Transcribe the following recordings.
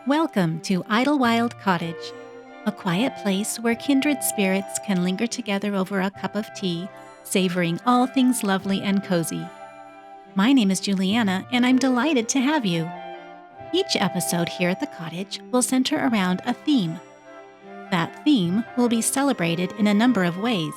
Welcome to Idlewild Cottage, a quiet place where kindred spirits can linger together over a cup of tea, savoring all things lovely and cozy. My name is Juliana, and I'm delighted to have you. Each episode here at the cottage will center around a theme. That theme will be celebrated in a number of ways,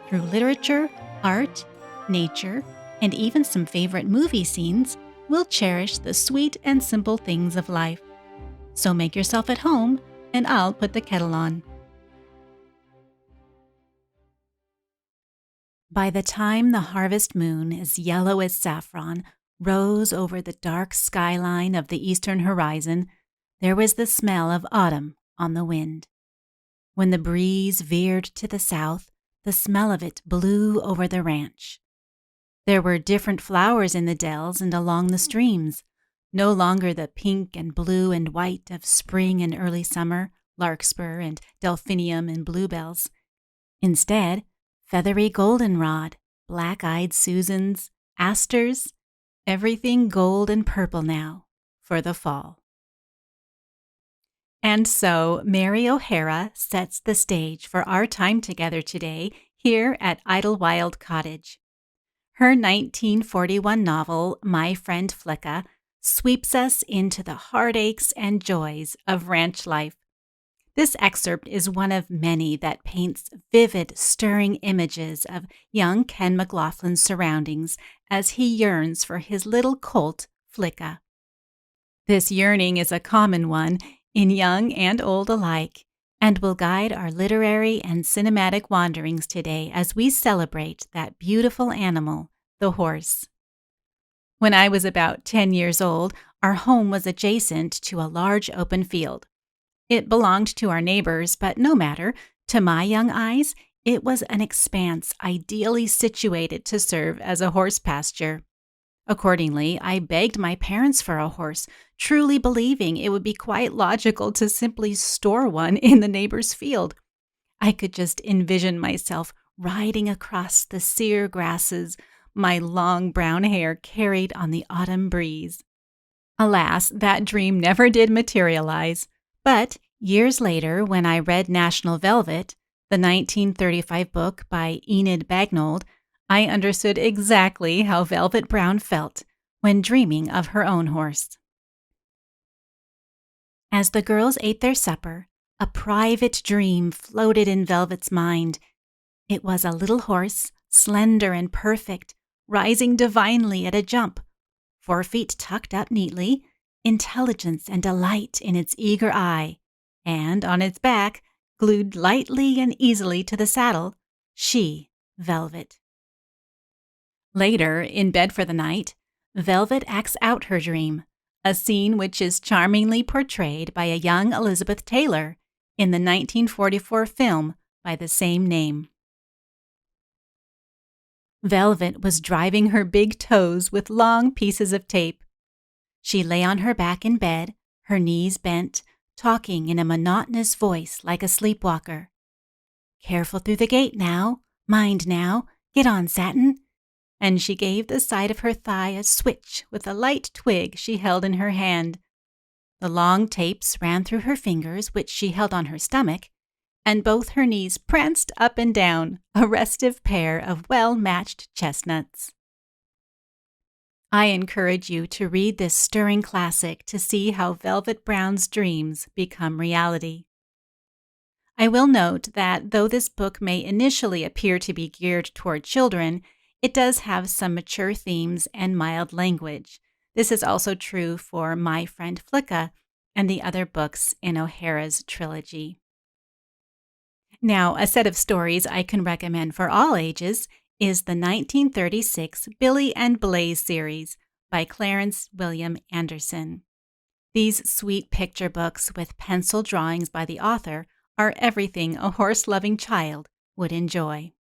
through literature, art, nature, and even some favorite movie scenes. We'll cherish the sweet and simple things of life. So make yourself at home, and I'll put the kettle on. By the time the harvest moon, as yellow as saffron, rose over the dark skyline of the eastern horizon, there was the smell of autumn on the wind. When the breeze veered to the south, the smell of it blew over the ranch. There were different flowers in the dells and along the streams, no longer the pink and blue and white of spring and early summer, larkspur and delphinium and bluebells. Instead, feathery goldenrod, black-eyed Susans, asters, everything gold and purple now for the fall. And so Mary O'Hara sets the stage for our time together today here at Idlewild Cottage. Her 1941 novel, My Friend Flicka, sweeps us into the heartaches and joys of ranch life. This excerpt is one of many that paints vivid, stirring images of young Ken McLaughlin's surroundings as he yearns for his little colt, Flicka. This yearning is a common one in young and old alike, and will guide our literary and cinematic wanderings today as we celebrate that beautiful animal, the horse. When I was about 10 years old, our home was adjacent to a large open field. It belonged to our neighbors, but no matter. To my young eyes, it was an expanse ideally situated to serve as a horse pasture. Accordingly, I begged my parents for a horse, truly believing it would be quite logical to simply store one in the neighbor's field. I could just envision myself riding across the sere grasses, my long brown hair carried on the autumn breeze. Alas, that dream never did materialize. But years later, when I read National Velvet, the 1935 book by Enid Bagnold, I understood exactly how Velvet Brown felt when dreaming of her own horse. As the girls ate their supper, a private dream floated in Velvet's mind. It was a little horse, slender and perfect, rising divinely at a jump, 4 feet tucked up neatly, intelligence and delight in its eager eye, and on its back, glued lightly and easily to the saddle, she, Velvet. Later, in bed for the night, Velvet acts out her dream, a scene which is charmingly portrayed by a young Elizabeth Taylor in the 1944 film by the same name. Velvet was driving her big toes with long pieces of tape. She lay on her back in bed, her knees bent, talking in a monotonous voice like a sleepwalker. "Careful through the gate now, mind now, get on, Satin." And she gave the side of her thigh a switch with a light twig she held in her hand. The long tapes ran through her fingers, which she held on her stomach, and both her knees pranced up and down, a restive pair of well-matched chestnuts. I encourage you to read this stirring classic to see how Velvet Brown's dreams become reality. I will note that though this book may initially appear to be geared toward children, it does have some mature themes and mild language. This is also true for My Friend Flicka and the other books in O'Hara's trilogy. Now, a set of stories I can recommend for all ages is the 1936 Billy and Blaze series by Clarence William Anderson. These sweet picture books with pencil drawings by the author are everything a horse-loving child would enjoy.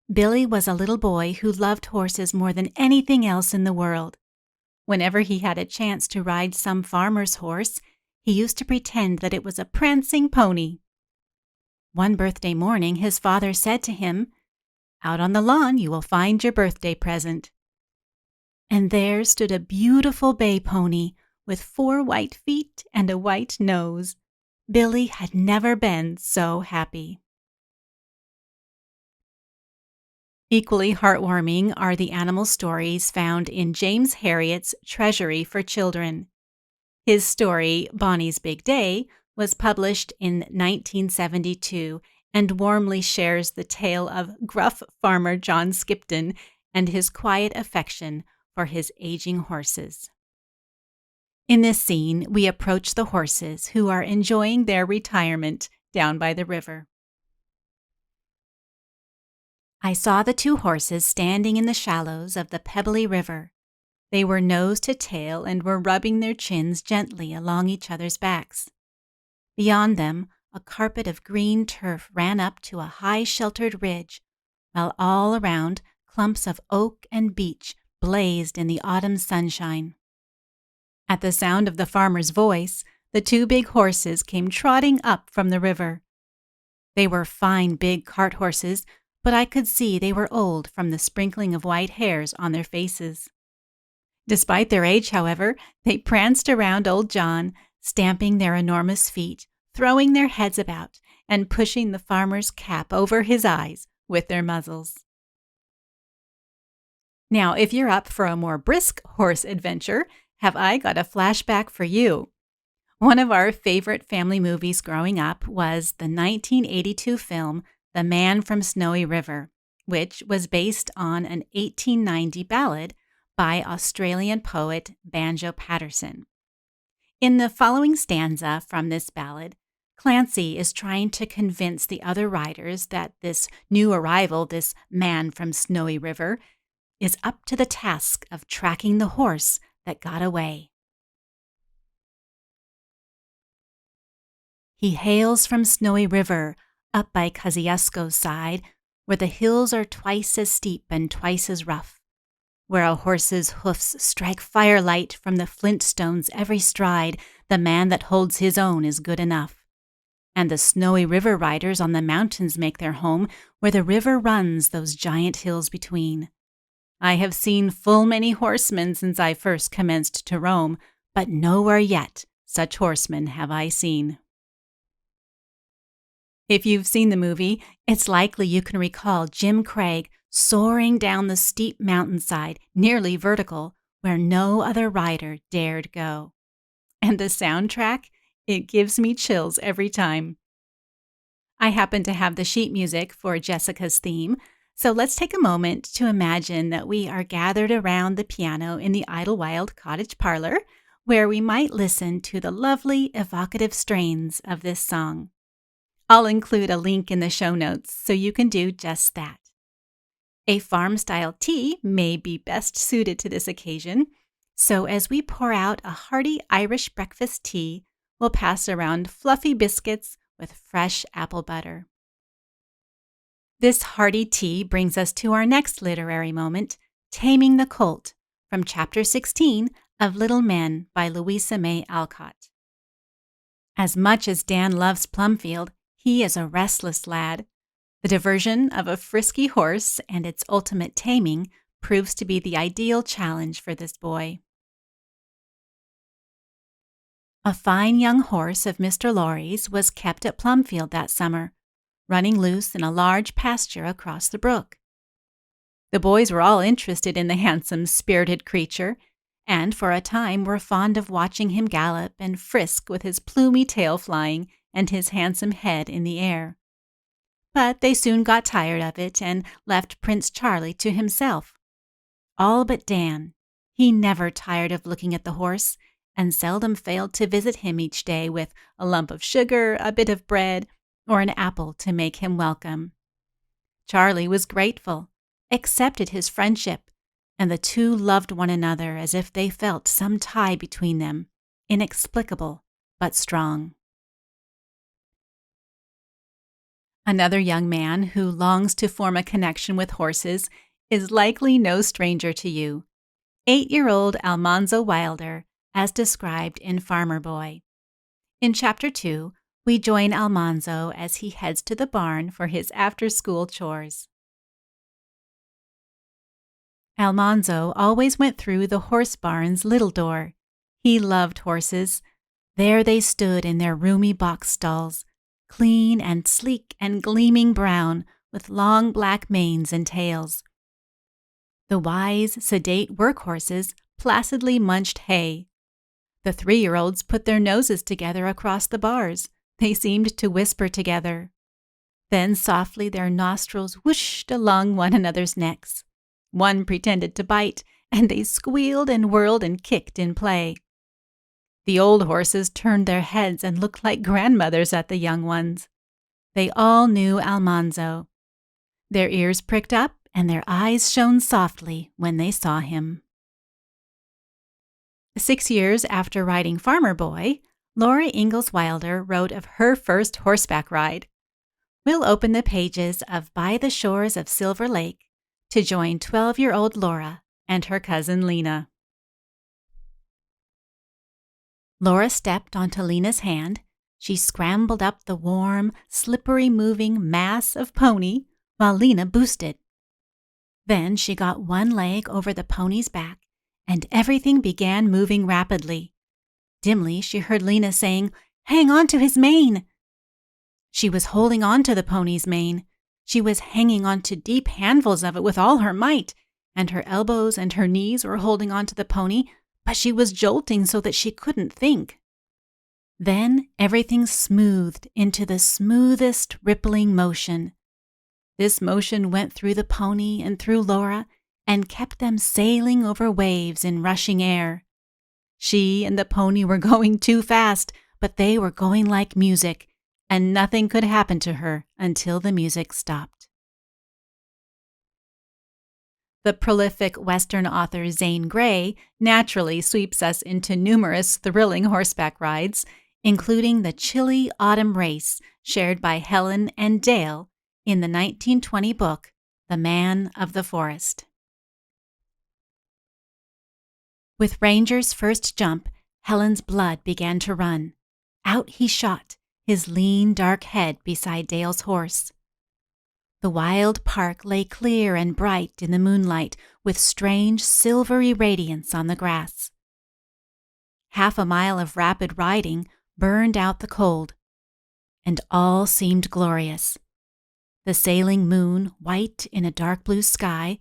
Billy was a little boy who loved horses more than anything else in the world. Whenever he had a chance to ride some farmer's horse, he used to pretend that it was a prancing pony. One birthday morning, his father said to him, "Out on the lawn you will find your birthday present." And there stood a beautiful bay pony with 4 white feet and a white nose. Billy had never been so happy. Equally heartwarming are the animal stories found in James Herriot's Treasury for Children. His story, Bonnie's Big Day, was published in 1972 and warmly shares the tale of gruff farmer John Skipton and his quiet affection for his aging horses. In this scene, we approach the horses who are enjoying their retirement down by the river. I saw the 2 horses standing in the shallows of the pebbly river. They were nose to tail and were rubbing their chins gently along each other's backs. Beyond them, a carpet of green turf ran up to a high sheltered ridge, while all around clumps of oak and beech blazed in the autumn sunshine. At the sound of the farmer's voice, the 2 big horses came trotting up from the river. They were fine big cart horses, but I could see they were old from the sprinkling of white hairs on their faces. Despite their age, however, they pranced around old John, stamping their enormous feet, throwing their heads about, and pushing the farmer's cap over his eyes with their muzzles. Now, if you're up for a more brisk horse adventure, have I got a flashback for you. One of our favorite family movies growing up was the 1982 film The Man from Snowy River, which was based on an 1890 ballad by Australian poet Banjo Paterson. In the following stanza from this ballad, Clancy is trying to convince the other riders that this new arrival, this man from Snowy River, is up to the task of tracking the horse that got away. He hails from Snowy River, up by Kosciuszko's side, where the hills are twice as steep and twice as rough, where a horse's hoofs strike firelight from the flint stones every stride. The man that holds his own is good enough. And the Snowy River riders on the mountains make their home, where the river runs those giant hills between. I have seen full many horsemen since I first commenced to roam, but nowhere yet such horsemen have I seen. If you've seen the movie, it's likely you can recall Jim Craig soaring down the steep mountainside, nearly vertical, where no other rider dared go. And the soundtrack, it gives me chills every time. I happen to have the sheet music for Jessica's theme, so let's take a moment to imagine that we are gathered around the piano in the Idlewild cottage parlor, where we might listen to the lovely, evocative strains of this song. I'll include a link in the show notes so you can do just that. A farm-style tea may be best suited to this occasion, so as we pour out a hearty Irish breakfast tea, we'll pass around fluffy biscuits with fresh apple butter. This hearty tea brings us to our next literary moment, Taming the Colt, from Chapter 16 of Little Men by Louisa May Alcott. As much as Dan loves Plumfield, he is a restless lad. The diversion of a frisky horse and its ultimate taming proves to be the ideal challenge for this boy. A fine young horse of Mr. Laurie's was kept at Plumfield that summer, running loose in a large pasture across the brook. The boys were all interested in the handsome, spirited creature, and for a time were fond of watching him gallop and frisk with his plumy tail flying and his handsome head in the air. But they soon got tired of it and left Prince Charlie to himself. All but Dan. He never tired of looking at the horse, and seldom failed to visit him each day with a lump of sugar, a bit of bread, or an apple to make him welcome. Charlie was grateful, accepted his friendship, and the two loved one another as if they felt some tie between them, inexplicable but strong. Another young man who longs to form a connection with horses is likely no stranger to you. 8-year-old Almanzo Wilder, as described in Farmer Boy. In Chapter 2, we join Almanzo as he heads to the barn for his after-school chores. Almanzo always went through the horse barn's little door. He loved horses. There they stood in their roomy box stalls, clean and sleek and gleaming brown, with long black manes and tails. The wise, sedate workhorses placidly munched hay. The 3-year-olds put their noses together across the bars. They seemed to whisper together. Then softly their nostrils whooshed along one another's necks. One pretended to bite, and they squealed and whirled and kicked in play. The old horses turned their heads and looked like grandmothers at the young ones. They all knew Almanzo. Their ears pricked up and their eyes shone softly when they saw him. 6 years after writing Farmer Boy, Laura Ingalls Wilder wrote of her first horseback ride. We'll open the pages of By the Shores of Silver Lake to join 12-year-old Laura and her cousin Lena. Laura stepped onto Lena's hand. She scrambled up the warm, slippery-moving mass of pony while Lena boosted. Then she got one leg over the pony's back, and everything began moving rapidly. Dimly, she heard Lena saying, "Hang on to his mane!" She was holding on to the pony's mane. She was hanging on to deep handfuls of it with all her might, and her elbows and her knees were holding on to the pony, but she was jolting so that she couldn't think. Then everything smoothed into the smoothest rippling motion. This motion went through the pony and through Laura and kept them sailing over waves in rushing air. She and the pony were going too fast, but they were going like music, and nothing could happen to her until the music stopped. The prolific Western author Zane Grey naturally sweeps us into numerous thrilling horseback rides, including the chilly autumn race shared by Helen and Dale in the 1920 book, The Man of the Forest. With Ranger's first jump, Helen's blood began to run. Out he shot, his lean, dark head beside Dale's horse. The wild park lay clear and bright in the moonlight, with strange silvery radiance on the grass. Half a mile of rapid riding burned out the cold, and all seemed glorious. The sailing moon, white in a dark blue sky,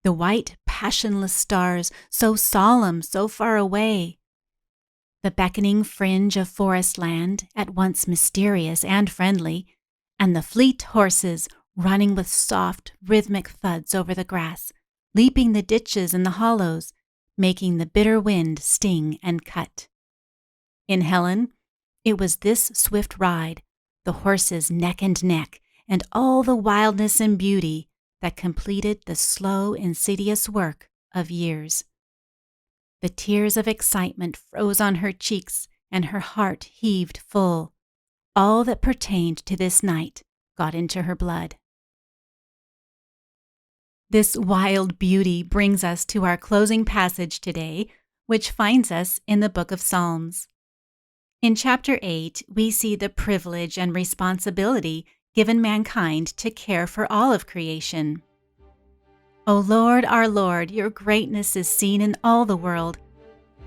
the white, passionless stars, so solemn, so far away, the beckoning fringe of forest land, at once mysterious and friendly, and the fleet horses running with soft, rhythmic thuds over the grass, leaping the ditches and the hollows, making the bitter wind sting and cut. In Helen, it was this swift ride, the horses neck and neck, and all the wildness and beauty that completed the slow, insidious work of years. The tears of excitement froze on her cheeks, and her heart heaved full. All that pertained to this night got into her blood. This wild beauty brings us to our closing passage today, which finds us in the book of Psalms. In chapter 8, we see the privilege and responsibility given mankind to care for all of creation. O Lord, our Lord, your greatness is seen in all the world.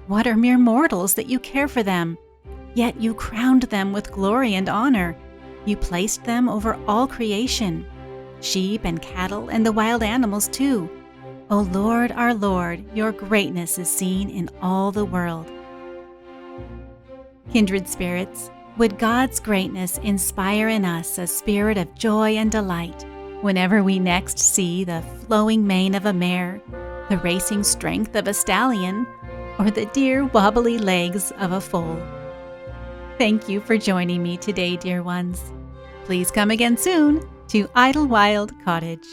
What are mere mortals that you care for them? Yet you crowned them with glory and honor. You placed them over all creation, sheep and cattle and the wild animals too. O Lord, our Lord, your greatness is seen in all the world. Kindred spirits, would God's greatness inspire in us a spirit of joy and delight whenever we next see the flowing mane of a mare, the racing strength of a stallion, or the dear wobbly legs of a foal. Thank you for joining me today, dear ones. Please come again soon to Idlewild Cottage.